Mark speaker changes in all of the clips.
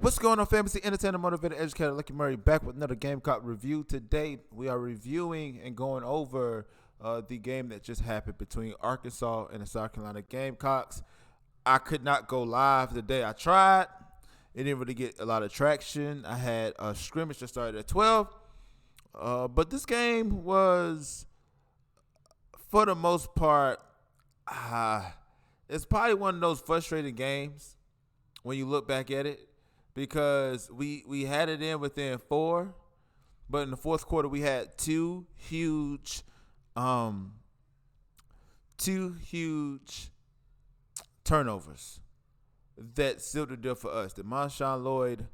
Speaker 1: What's going on, fantasy entertainer, motivated educator Lucky Murray, back with another Gamecock review. Today, we are reviewing and going over the game that just happened between Arkansas and the South Carolina Gamecocks. I could not go live today. I tried. It didn't really get a lot of traction. I had a scrimmage that started at 12. But this game was, for the most part, it's probably one of those frustrating games when you look back at it. Because we had it in within 4, but in the fourth quarter we had two huge turnovers that sealed the deal for us. The Marshawn Lloyd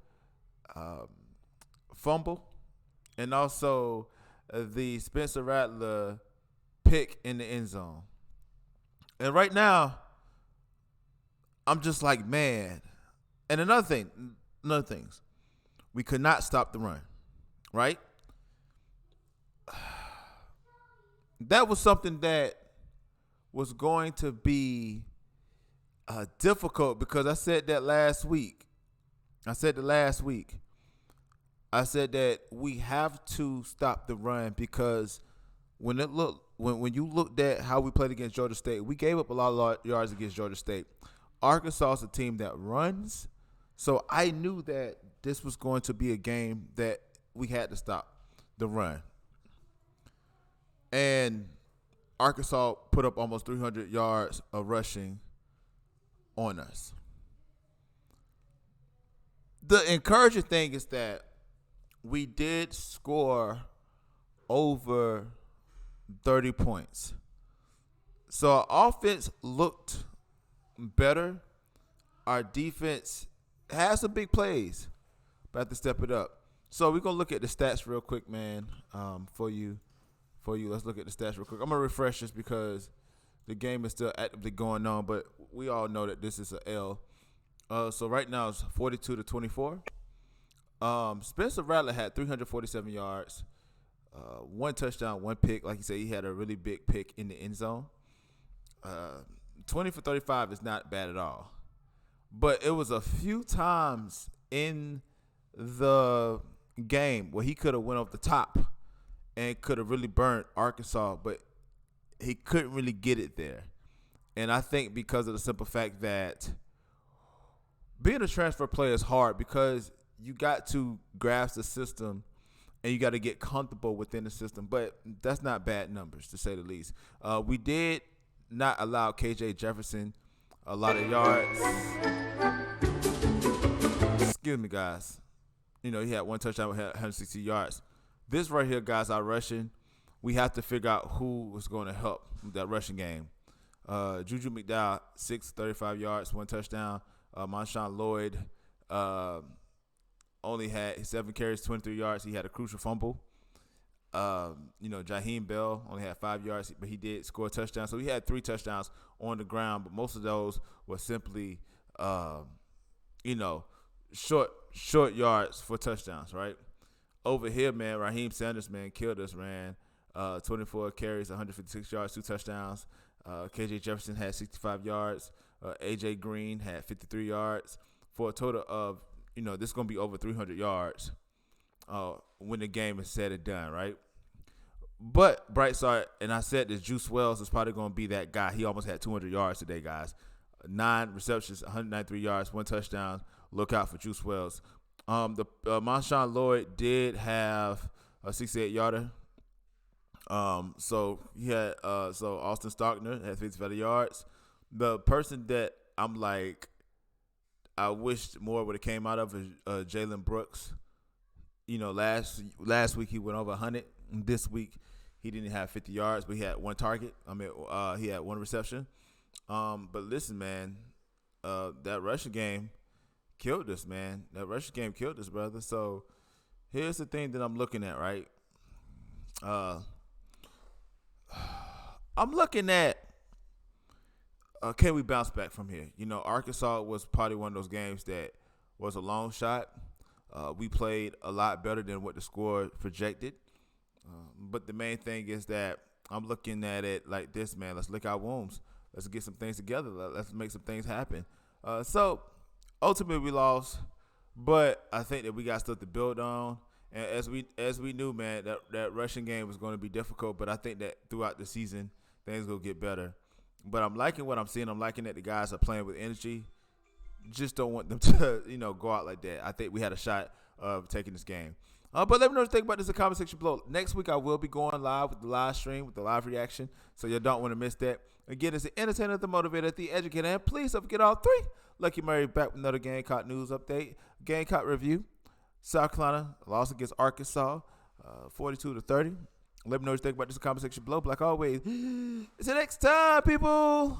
Speaker 1: fumble, and also the Spencer Rattler pick in the end zone. And right now, I'm just like, man. And another things, we could not stop the run, right? That was something that was going to be difficult because I said that last week. I said that we have to stop the run because when you looked at how we played against Georgia State, we gave up a lot of yards against Georgia State. Arkansas is a team that runs. So I knew that this was going to be a game that we had to stop the run. And Arkansas put up almost 300 yards of rushing on us. The encouraging thing is that we did score over 30 points. So our offense looked better. Our defense has some big plays, but have to step it up. So we're going to look at the stats real quick, man, for you. Let's look at the stats real quick. I'm going to refresh this because the game is still actively going on, but we all know that this is an L. So right now it's 42-24. Spencer Rattler had 347 yards, 1 touchdown, 1 pick. Like you said, he had a really big pick in the end zone. 20 for 35 is not bad at all. But it was a few times in the game where he could have went off the top and could have really burnt Arkansas, but he couldn't really get it there. And I think because of the simple fact that being a transfer player is hard because you got to grasp the system and you got to get comfortable within the system. But that's not bad numbers, to say the least. We did not allow KJ Jefferson a lot of yards. Excuse me, guys. He had 1 touchdown with 160 yards. This right here, guys, our rushing, we have to figure out who was going to help with that rushing game. Juju McDowell, 35 yards, 1 touchdown. Marshawn Lloyd only had 7 carries, 23 yards. He had a crucial fumble. Jaheim Bell only had 5 yards, but he did score a touchdown. So he had 3 touchdowns on the ground, but most of those were simply, short yards for touchdowns, right? Over here, man, Raheem Sanders, man, killed us, man. 24 carries, 156 yards, 2 touchdowns. KJ Jefferson had 65 yards. AJ Green had 53 yards for a total of, this is going to be over 300 yards when the game is said and done, right? But bright side, and I said this, Juice Wells is probably going to be that guy. He almost had 200 yards today, guys. 9 receptions, 193 yards, 1 touchdown. Look out for Juice Wells. The Marshawn Lloyd did have a 68-yarder. So he had Austin Stockner had 55 yards. The person that I'm like, I wish more would have came out of is Jalen Brooks. Last week he went over 100. This week he didn't have 50 yards, but he had 1 target. He had 1 reception. But listen, man, that rushing game killed us, man. That rushing game killed us, brother. So here's the thing that I'm looking at, right? I'm looking at can we bounce back from here? Arkansas was probably one of those games that was a long shot. We played a lot better than what the score projected. But the main thing is that I'm looking at it like this, man. Let's lick our wounds. Let's get some things together. Let's make some things happen. So ultimately we lost. But I think that we got stuff to build on. And as we knew, man, that rushing game was going to be difficult. But I think that throughout the season, things will get better. But I'm liking what I'm seeing. I'm liking that the guys are playing with energy. Just don't want them to, go out like that. I think we had a shot of taking this game. But let me know what you think about this in the comment section below. Next week, I will be going live with the live stream, with the live reaction. So you don't want to miss that. Again, it's the entertainer, the motivator, the educator. And please don't forget all three. Lucky Murray back with another Gamecock news update. Gamecock review. South Carolina lost against Arkansas, 42-30. Let me know what you think about this in the comment section below. But like always, it's the next time, people.